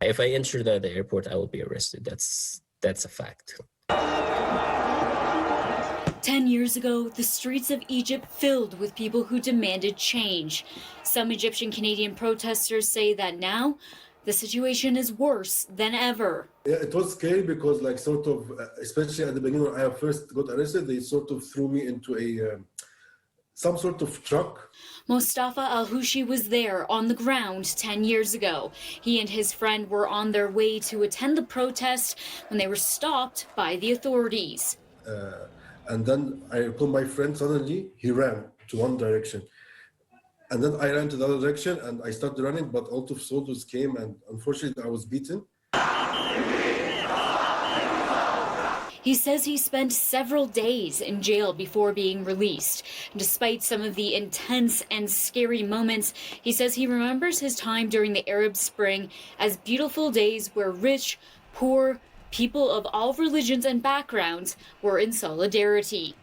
If I enter the airport, I will be arrested. That's a fact. 10 years ago, the streets of Egypt filled with people who demanded change. Some Egyptian-Canadian protesters say that now the situation is worse than ever. Yeah, it was scary because, like, sort of, especially at the beginning when I first got arrested, they sort of threw me into some sort of truck. Mostafa Al-Houshi was there on the ground 10 years ago. He and his friend were on their way to attend the protest when they were stopped by the authorities. And then I recall my friend, suddenly he ran to one direction. And then I ran to the other direction and I started running, but a lot of soldiers came and unfortunately I was beaten. He says he spent several days in jail before being released. Despite some of the intense and scary moments, he says he remembers his time during the Arab Spring as beautiful days where rich, poor, people of all religions and backgrounds were in solidarity.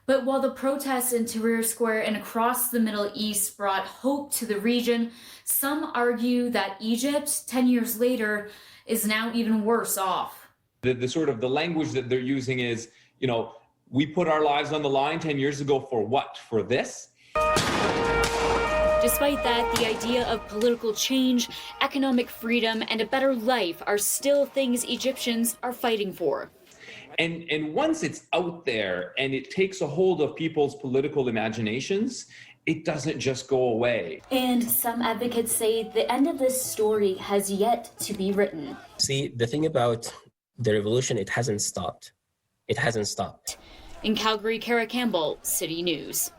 But while the protests in Tahrir Square and across the Middle East brought hope to the region, some argue that Egypt, 10 years later, is now even worse off. The sort of the language that they're using is, you know, we put our lives on the line 10 years ago for what? For this? Despite that, the idea of political change, economic freedom, and a better life are still things Egyptians are fighting for. And once it's out there and it takes a hold of people's political imaginations, it doesn't just go away. And some advocates say the end of this story has yet to be written. See, the thing about the revolution, it hasn't stopped. It hasn't stopped. In Calgary, Kara Campbell, City News.